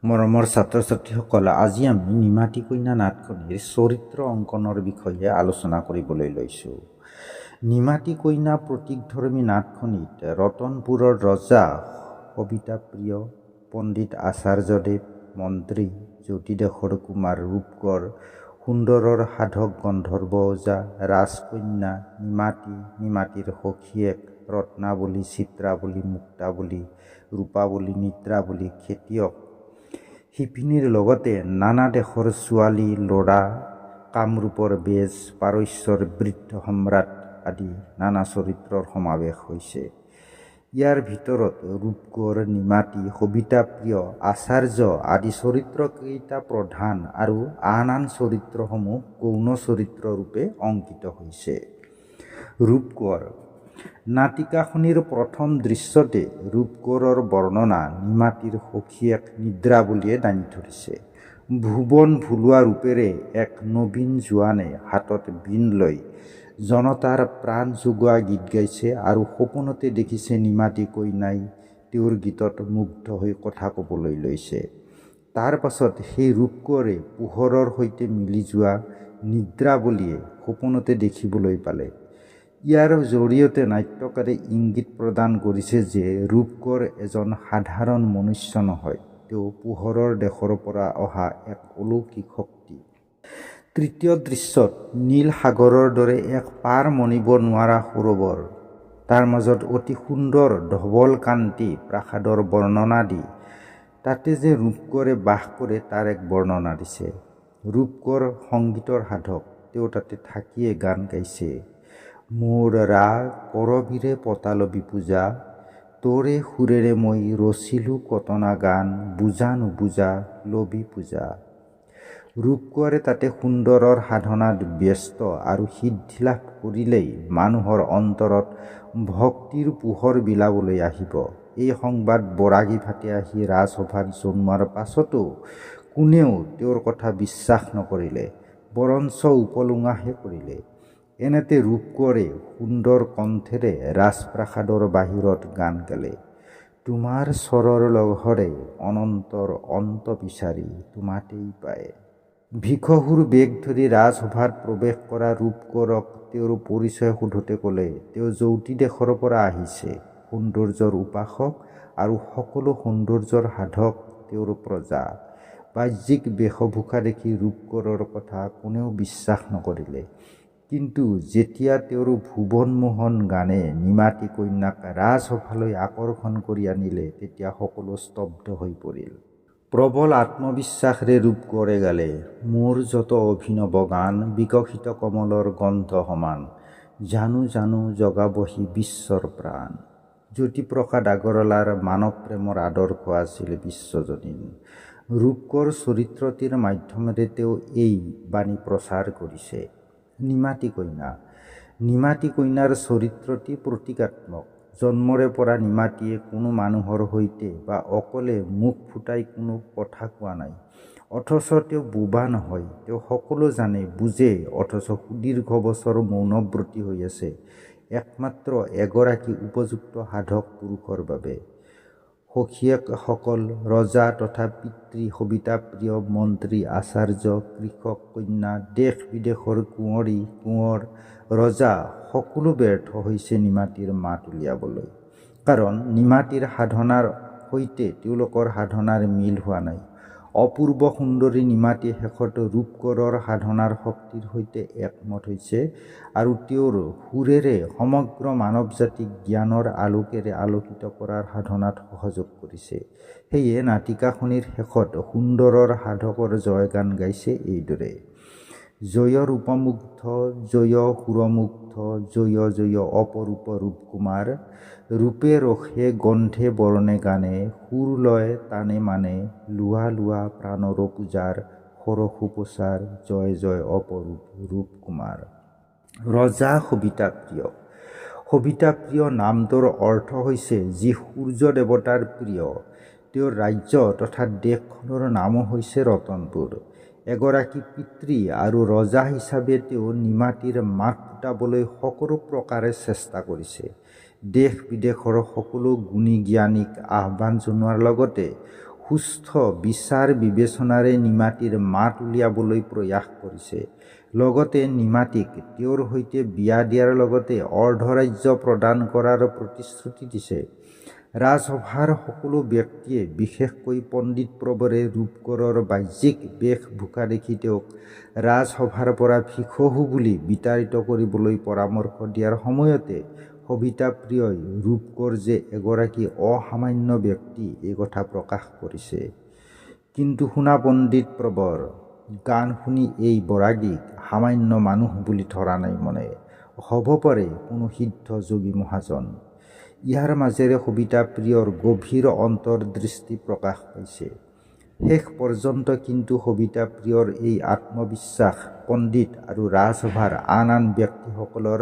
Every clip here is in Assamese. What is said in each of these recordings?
মৰমৰ ছাত্ৰ ছাত্ৰীসকল, আজি আমি নিমাতী কন্যা নাটখনিৰ চৰিত্ৰ অংকনৰ বিষয়ে আলোচনা কৰিবলৈ লৈছোঁ। নিমাতী কন্যা প্ৰতীকধৰ্মী নাটখনিত ৰতনপুৰৰ ৰজা সবিতাপ্ৰিয়, পণ্ডিত আচাৰ্যদেৱ, মন্ত্ৰী জ্যোতিদেশৰ কুমাৰ ৰূপকোঁৱৰ, সুন্দৰৰ সাধক গন্ধৰ্ব ওজা, ৰাজকন্যা নিমাতী, নিমাতীৰ সখীয়েক ৰত্নাৱলী, চিত্ৰাৱলী, মুক্তাৱলী, ৰূপাৱলী, নিদ্ৰাৱলী, খেতিয়ক শিপিনীৰ লগতে নানা দেশৰ ছোৱালী ল'ৰা, কামৰূপৰ বেজ, পাৰস্যৰ বৃদ্ধ সম্ৰাট আদি নানা চৰিত্ৰৰ সমাৱেশ হৈছে। ইয়াৰ ভিতৰত ৰূপকোঁৱৰ, নিমাতী, সবিতাপ্ৰিয়, আচাৰ্য আদি চৰিত্ৰকেইটা প্ৰধান আৰু আন আন চৰিত্ৰসমূহ গৌণ চৰিত্ৰ ৰূপে অংকিত হৈছে। ৰূপকোঁৱৰ নাটিকাখনিৰ প্ৰথম দৃশ্যতে ৰূপকোঁৱৰৰ বৰ্ণনা নিমাতীৰ সখীয়েক নিদ্ৰাৱলীয়ে দাঙি ধৰিছে। ভুৱন ভুলোৱা ৰূপেৰে এক নবীন জোৱানে হাতত বীণ লৈ জনতাৰ প্ৰাণ যোগোৱা গীত গাইছে আৰু সপোনতে দেখিছে নিমাতী কন্যাই তেওঁৰ গীতত মুগ্ধ হৈ কথা ক'বলৈ লৈছে। তাৰ পাছত সেই ৰূপকোঁৱৰে পোহৰৰ সৈতে মিলি যোৱা নিদ্ৰাৱলীয়ে সপোনতে দেখিবলৈ পালে। ইয়াৰ জৰিয়তে নাট্যকাৰে ইংগিত প্ৰদান কৰিছে যে ৰূপকোঁৱৰ এজন সাধাৰণ মনুষ্য নহয়, তেওঁ পোহৰৰ দেশৰ পৰা অহা এক অলৌকিক শক্তি। তৃতীয় দৃশ্যত নীল সাগৰৰ দৰে এক পাৰ মনিব নোৱাৰা সৰোবৰ, তাৰ মাজত অতি সুন্দৰ ধৱল কান্তি প্ৰাসাদৰ বৰ্ণনা দি তাতে যে ৰূপকোঁৱৰে বাস কৰে তাৰ এক বৰ্ণনা দিছে। ৰূপকোঁৱৰ সংগীতৰ সাধক, তেওঁ তাতে থাকিয়ে গান গাইছে। মোৰ ৰাগ কৰবীৰে পতালবি পূজা, তোৰে সুৰেৰে মই ৰচিলোঁ কতনা গান, বুজা নুবুজা লবি পূজা। ৰূপকোঁৱৰে তাতে সুন্দৰৰ সাধনাত ব্যস্ত আৰু সিদ্ধি লাভ কৰিলেই মানুহৰ অন্তৰত ভক্তিৰ পোহৰ বিলাবলৈ আহিব। এই সংবাদ বৰাগী ভাতে আহি ৰাজসভাত জনোৱাৰ পাছতো কোনেও তেওঁৰ কথা বিশ্বাস নকৰিলে, বৰঞ্চ উপলুঙাহে কৰিলে। এনেতে ৰূপকোঁৱৰে সুন্দৰ কণ্ঠেৰে ৰাজপ্ৰাসাদৰ বাহিৰত গান গালে। তোমাৰ স্বৰৰ লহৰে অনন্তৰ অন্ত বিচাৰি তোমাতেই পায়। ভিখহুৰ বেগ ধৰি ৰাজসভাত প্ৰৱেশ কৰা ৰূপকোঁৱৰক তেওঁৰ পৰিচয় সোধোতে ক'লে, তেওঁ জ্যোতি দেশৰ পৰা আহিছে, সৌন্দৰ্যৰ উপাসক আৰু সকলো সৌন্দৰ্যৰ সাধক তেওঁৰ প্ৰজা। বাহ্যিক বেশভূষা দেখি ৰূপকোঁৱৰৰ কথা কোনেও বিশ্বাস নকৰিলে। কিন্তু যেতিয়া তেওঁৰ ভুৱনমোহন গানে নিমাতী কন্যাক ৰাজসভালৈ আকৰ্ষণ কৰি আনিলে, তেতিয়া সকলো স্তব্ধ হৈ পৰিল। প্ৰবল আত্মবিশ্বাসৰে ৰূপকোঁৱৰে গালে, মোৰ যত অভিনৱ গান, বিকশিত কমলৰ গন্ধ সমান, জানো জানো জগাবহি বিশ্বৰ প্ৰাণ। জ্যোতিপ্ৰসাদ আগৰৱালাৰ মানৱ প্ৰেমৰ আদৰ্শ আছিল বিশ্বজনীন। ৰূপকোঁৱৰ চৰিত্ৰটিৰ মাধ্যমেৰে তেওঁ এই বাণী প্ৰচাৰ কৰিছে। নিমাতী কন্যা নিমাতী কন্যাৰ চৰিত্ৰটি প্ৰতীকাত্মক। জন্মৰে পৰা নিমাতীয়ে কোনো মানুহৰ সৈতে বা অকলে মুখ ফুটাই কোনো কথা কোৱা নাই। অথচ তেওঁ বোবা নহয়, তেওঁ সকলো জানে বুজে, অথচ সুদীৰ্ঘ বছৰ মৌনব্ৰতী হৈ আছে একমাত্ৰ এগৰাকী উপযুক্ত সাধক পুৰুষৰ বাবে। সখীয়েকসকল ৰজা তথা পিতৃ সবিতাপ্ৰিয়, মন্ত্ৰী, আচাৰ্য, কৃষক কন্যা, দেশ বিদেশৰ কুঁৱৰী কুঁৱৰ, ৰজা সকলো ব্যৰ্থ হৈছে নিমাতীৰ মাত উলিয়াবলৈ। কাৰণ নিমাতীৰ সাধনাৰ সৈতে তেওঁলোকৰ সাধনাৰ মিল হোৱা নাই। অপূৰ্ব সুন্দৰী নিমাতীয়ে শেষত ৰূপকোঁৱৰৰ সাধনাৰ শক্তিৰ সৈতে একমত হৈছে আৰু তেওঁৰ সুৰেৰে সমগ্ৰ মানৱ জাতিক জ্ঞানৰ আলোকেৰে আলোকিত কৰাৰ সাধনাত সহযোগ কৰিছে। সেয়ে নাটিকাখনিৰ শেষত সুন্দৰৰ সাধকৰ জয়গান গাইছে এইদৰে: জয় ৰূপমুগ্ধ, জয় সুৰমুগ্ধ, জয় জয় অপৰূপ ৰূপকুমাৰ, ৰূপে ৰসে গন্ধে বৰ্ণে গানে, সুৰ লয় তানে মানে, লোৱা লোৱা প্ৰাণৰ পূজাৰ, সৰসু প্ৰচাৰ, জয় জয় অপৰূপ ৰূপকুমাৰ। ৰজা সবিতাপ্ৰিয় সবিতাপ্ৰিয় নামটোৰ অৰ্থ হৈছে যি সূৰ্য দেৱতাৰ প্ৰিয়। তেওঁৰ ৰাজ্য তথা দেশখনৰ নামো হৈছে ৰতনপুৰ। এগৰাকী পিতৃ আৰু ৰজা হিচাপে তেওঁ নিমাতীৰ মাত ফুটাবলৈ সকলো প্ৰকাৰে চেষ্টা কৰিছে। দেশ বিদেশৰ সকলো গুণী জ্ঞানীক আহ্বান জনোৱাৰ লগতে সুস্থ বিচাৰ বিবেচনাৰে নিমাতীৰ মাত উলিয়াবলৈ প্ৰয়াস কৰিছে। লগতে নিমাতীক তেওঁৰ সৈতে বিয়া দিয়াৰ লগতে অৰ্ধৰাজ্য প্ৰদান কৰাৰ প্ৰতিশ্ৰুতি দিছে। ৰাজসভাৰ সকলো ব্যক্তিয়ে বিশেষকৈ পণ্ডিত প্ৰবৰে ৰূপকোঁৱৰৰ বাহ্যিক বেশভূষা দেখি তেওঁক ৰাজসভাৰ পৰা ভিকহু বুলি বিতাড়িত কৰিবলৈ পৰামৰ্শ দিয়াৰ সময়তে সবিতা প্ৰিয়ই ৰূপকোঁৱৰ যে এগৰাকী অসামান্য ব্যক্তি এই কথা প্ৰকাশ কৰিছে। কিন্তু শুনা পণ্ডিত প্ৰবৰ, গান শুনি এই বৰাগীক সামান্য মানুহ বুলি ধৰা নাই মনে, হ'ব পাৰে কোনো সিদ্ধ যোগী মহাজন। ইয়াৰ মাজেৰে সবিতা প্ৰিয়ৰ গভীৰ অন্তৰ্দৃষ্টি প্ৰকাশ পাইছে। শেষ পৰ্যন্ত কিন্তু সবিতা প্ৰিয়ৰ এই আত্মবিশ্বাস পণ্ডিত আৰু ৰাজসভাৰ আন আন ব্যক্তিসকলৰ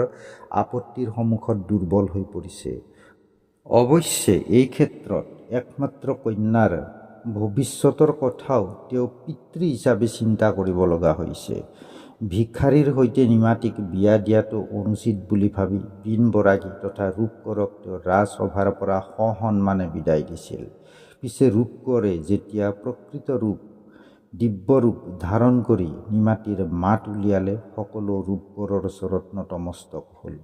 আপত্তিৰ সন্মুখত দুৰ্বল হৈ পৰিছে। অৱশ্যে এই ক্ষেত্ৰত একমাত্ৰ কন্যাৰ ভৱিষ্যতৰ কথাও তেওঁ পিতৃ হিচাপে চিন্তা কৰিব লগা হৈছে। ভিক্ষাৰীৰ সৈতে নিমাতীক বিয়া দিয়াটো অনুচিত বুলি ভাবি বীণ বৰাগী তথা ৰূপকোঁৱৰক তেওঁ ৰাজসভাৰ পৰা সসন্মানে বিদায় দিছিল। পিছে ৰূপকোঁৱৰে যেতিয়া প্ৰকৃত ৰূপ দিব্যৰূপ ধাৰণ কৰি নিমাতীৰ মাত উলিয়ালে, সকলো ৰূপকোঁৱৰৰ ওচৰত নতমস্তক হ'ল।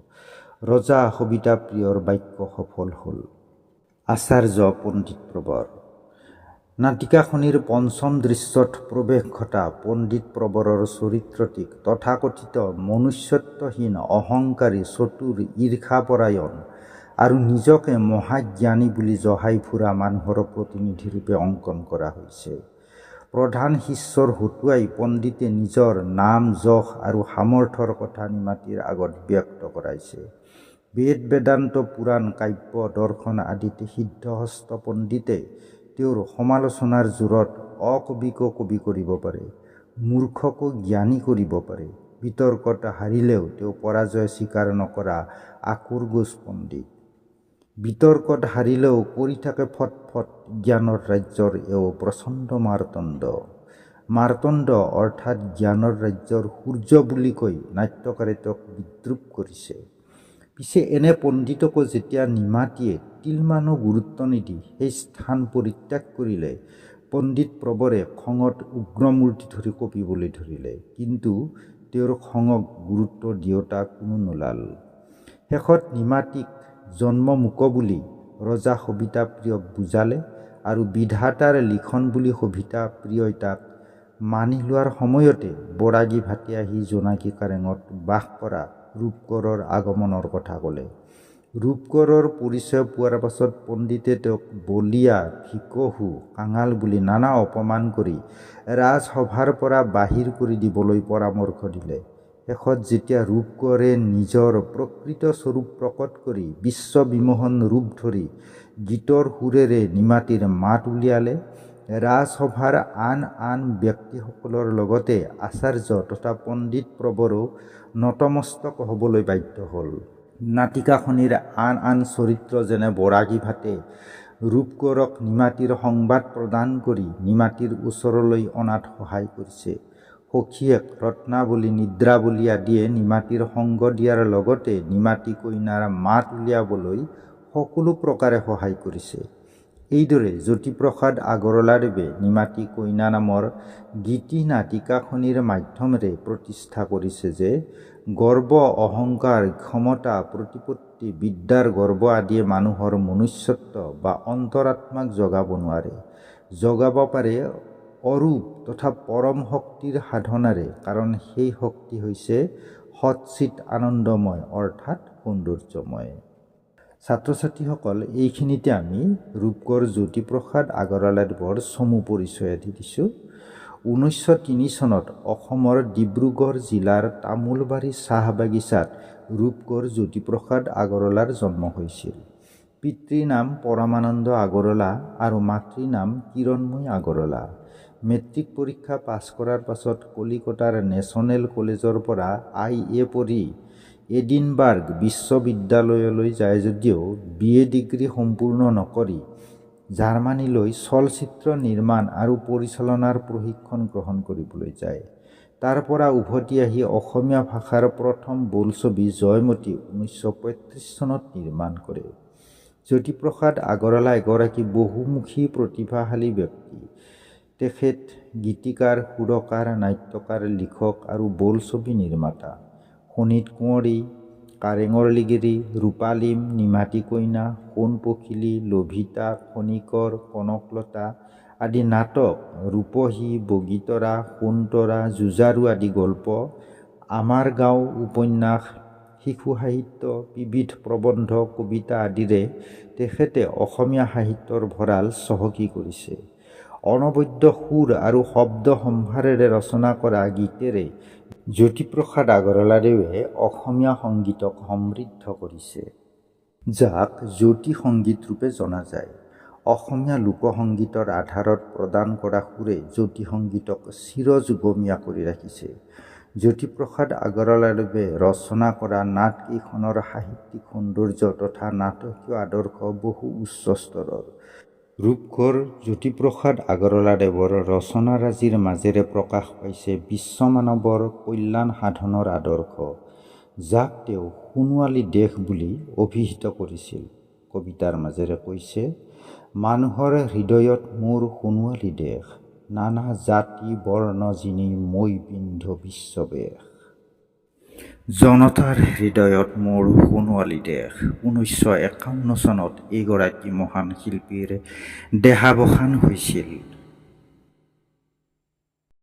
ৰজা সবিতা প্ৰিয়ৰ বাক্য সফল হ'ল। আচাৰ্য পণ্ডিত প্ৰবৰ। নাটিকাখনিৰ পঞ্চম দৃশ্যত প্ৰৱেশ ঘটা পণ্ডিত প্ৰবৰৰ চৰিত্ৰটিক তথাকথিত মনুষ্যত্বহীন, অহংকাৰী, চতুৰ, ঈৰ্ষাপৰায়ণ আৰু নিজকে মহাজ্ঞানী বুলি জহাই ফুৰা মানুহৰ প্ৰতিনিধিৰূপে অংকন কৰা হৈছে। প্ৰধান শিষ্যৰ হতুৱাই পণ্ডিতে নিজৰ নাম যশ আৰু সামৰ্থ্যৰ কথা নিমাতীৰ আগত ব্যক্ত কৰাইছে। বেদ বেদান্ত পুৰাণ কাব্য দৰ্শন আদিতে সিদ্ধহস্ত পণ্ডিতে তেওঁৰ সমালোচনাৰ জোৰত অকবিকো কবি কৰিব পাৰে, মূৰ্খকো জ্ঞানী কৰিব পাৰে। বিতৰ্কত হাৰিলেও তেওঁ পৰাজয় স্বীকাৰ নকৰা আকুৰগোজ পণ্ডিত। বিতৰ্কত হাৰিলেও কৰি থাকে ফটফট জ্ঞানৰ ৰাজ্যৰ এওঁ প্ৰচণ্ড মাৰ্তণ্ড। মাৰ্তণ্ড অৰ্থাৎ জ্ঞানৰ ৰাজ্যৰ সূৰ্য বুলি কৈ নাট্যকাৰে তেওঁক বিদ্ৰূপ কৰিছে। পিছে এনে পণ্ডিতকো যেতিয়া নিমাতীয়ে তিলমানো গুৰুত্ব নিদি সেই স্থান পৰিত্যাগ কৰিলে, পণ্ডিত প্ৰবৰে খঙত উগ্ৰমূৰ্তি ধৰি কঁপিবলৈ ধৰিলে। কিন্তু তেওঁৰ খঙক গুৰুত্ব দিওঁতা কোনো নোলাল। শেষত নিমাতীক জন্মমূক বুলি ৰজা সবিতা প্ৰিয়ক বুজালে আৰু বিধাতাৰ লিখন বুলি সবিতা প্ৰিয়ই তাক মানি লোৱাৰ সময়তে বৰাগী ভাটি আহি জোনাকী কাৰেঙত বাস কৰা ৰূপকোঁৱৰৰ আগমনৰ কথা ক'লে। ৰূপকোঁৱৰৰ পৰিচয় পোৱাৰ পাছত পণ্ডিতে তেওঁক বলিয়া, ভিকহু, কাঙাল বুলি নানা অপমান কৰি ৰাজসভাৰ পৰা বাহিৰ কৰি দিবলৈ পৰামৰ্শ দিলে। শেষত যেতিয়া ৰূপকোঁৱৰে নিজৰ প্ৰকৃত স্বৰূপ প্ৰকট কৰি বিশ্ববিমোহন ৰূপ ধৰি গীতৰ সুৰেৰে নিমাতীৰ মাত উলিয়ালে, ৰাজসভাৰ আন আন ব্যক্তিসকলৰ লগতে আচাৰ্য তথা পণ্ডিত প্ৰবৰো নতমস্তক হ'বলৈ বাধ্য হ'ল। নাটিকাখনিৰ আন আন চৰিত্ৰ যেনে বৰাগী ভাটে ৰূপকোঁৱৰক নিমাতীৰ সংবাদ প্ৰদান কৰি নিমাতীৰ ওচৰলৈ অনাত সহায় কৰিছে। সখীয়েক ৰত্নাৱলী, নিদ্ৰাৱলী আদিয়ে নিমাতীৰ সংগ দিয়াৰ লগতে নিমাতী কন্যাৰ মাত উলিয়াবলৈ সকলো প্ৰকাৰে সহায় কৰিছে। এইদৰে জ্যোতিপ্ৰসাদ আগৰৱালাদেৱে নিমাতী কন্যা নামৰ গীতি নাটিকাখনিৰ মাধ্যমেৰে প্ৰতিষ্ঠা কৰিছে যে গৰ্ব, অহংকাৰ, ক্ষমতা, প্ৰতিপত্তি, বিদ্যাৰ গৰ্ব আদিয়ে মানুহৰ মনুষ্যত্ব বা অন্তৰাত্মাক জগাব নোৱাৰে। জগাব পাৰে অৰূপ তথা পৰম শক্তিৰ সাধনাৰে, কাৰণ সেই শক্তি হৈছে সৎচিত আনন্দময় অৰ্থাৎ সৌন্দৰ্যময়। ছাত্ৰ ছাত্ৰীসকল, এইখিনিতে আমি ৰূপকোঁৱৰ জ্যোতিপ্ৰসাদ আগৰৱালাদেৱৰ চমু পৰিচয় দি দিছোঁ। 1903 চনত অসমৰ ডিব্ৰুগড় জিলাৰ তামোলবাৰী চাহ বাগিচাত ৰূপকোঁৱৰ জ্যোতিপ্ৰসাদ আগৰৱালাৰ জন্ম হৈছিল। পিতৃৰ নাম পৰমানন্দ আগৰৱালা আৰু মাতৃৰ নাম কিৰণময়ী আগৰৱালা। মেট্ৰিক পৰীক্ষা পাছ কৰাৰ পাছত কলিকতাৰ নেশ্যনেল কলেজৰ পৰা IA পঢ়ি এডিনবাৰ্গ বিশ্ববিদ্যালয়লৈ যায় যদিও BA ডিগ্ৰী সম্পূৰ্ণ নকৰি জাৰ্মানীলৈ চলচ্চিত্ৰ নিৰ্মাণ আৰু পৰিচালনাৰ প্ৰশিক্ষণ গ্ৰহণ কৰিবলৈ যায়। তাৰ পৰা উভতি আহি অসমীয়া ভাষাৰ প্ৰথম বোলছবি জয়মতী 1935 চনত নিৰ্মাণ কৰে। জ্যোতিপ্ৰসাদ আগৰৱালা এগৰাকী বহুমুখী প্ৰতিভাশালী ব্যক্তি। তেখেত গীতিকাৰ, সুৰকাৰ, নাট্যকাৰ, লিখক আৰু বোলছবি নিৰ্মাতা। শোণিত কুঁৱৰী, কাৰেঙৰ লিগিৰী, ৰূপালীম, নিমাতী কইনা, সোণ পখিলী, লভিতা, খনিকৰ, কনকলতা আদি নাটক, ৰূপহী, বগীতৰা, সোণতৰা, যুঁজাৰু আদি গল্প, আমাৰ গাঁও উপন্যাস, শিশু সাহিত্য, বিবিধ প্ৰবন্ধ, কবিতা আদিৰে তেখেতে অসমীয়া সাহিত্যৰ ভঁৰাল চহকী কৰিছে। অনবদ্য সুৰ আৰু শব্দ সম্ভাৰেৰে ৰচনা কৰা গীতেৰে জ্যোতিপ্ৰসাদ আগৰৱালাদেৱে অসমীয়া সংগীতক সমৃদ্ধ কৰিছে, যাক জ্যোতি সংগীত ৰূপে জনা যায়। অসমীয়া লোকসংগীতৰ আধাৰত প্ৰদান কৰা সুৰে জ্যোতি সংগীতক চিৰযুগমীয়া কৰি ৰাখিছে। জ্যোতিপ্ৰসাদ আগৰৱালাদেৱে ৰচনা কৰা নাটকেইখনৰ সাহিত্যিক সৌন্দৰ্য তথা নাটকীয় আদৰ্শ বহু উচ্চ স্তৰৰ। ৰূপকোঁৱৰ জ্যোতিপ্ৰসাদ আগৰৱালাদেৱৰ ৰচনাৰাজিৰ মাজেৰে প্ৰকাশ পাইছে বিশ্বমানৱৰ কল্যাণ সাধনৰ আদৰ্শ, যাক তেওঁ সোণোৱালী দেশ বুলি অভিহিত কৰিছিল। কবিতাৰ মাজেৰে কৈছে, মানুহৰ হৃদয়ত মোৰ সোণোৱালী দেশ, নানা জাতি বৰ্ণ জিনি মই বিন্ধু বিশ্ববেশ। জনতাৰ হৃদয়ত মোৰ সোণোৱালী দেশ। 1951 চনত এইগৰাকী মহান শিল্পীৰ দেহাৱসান হৈছিল।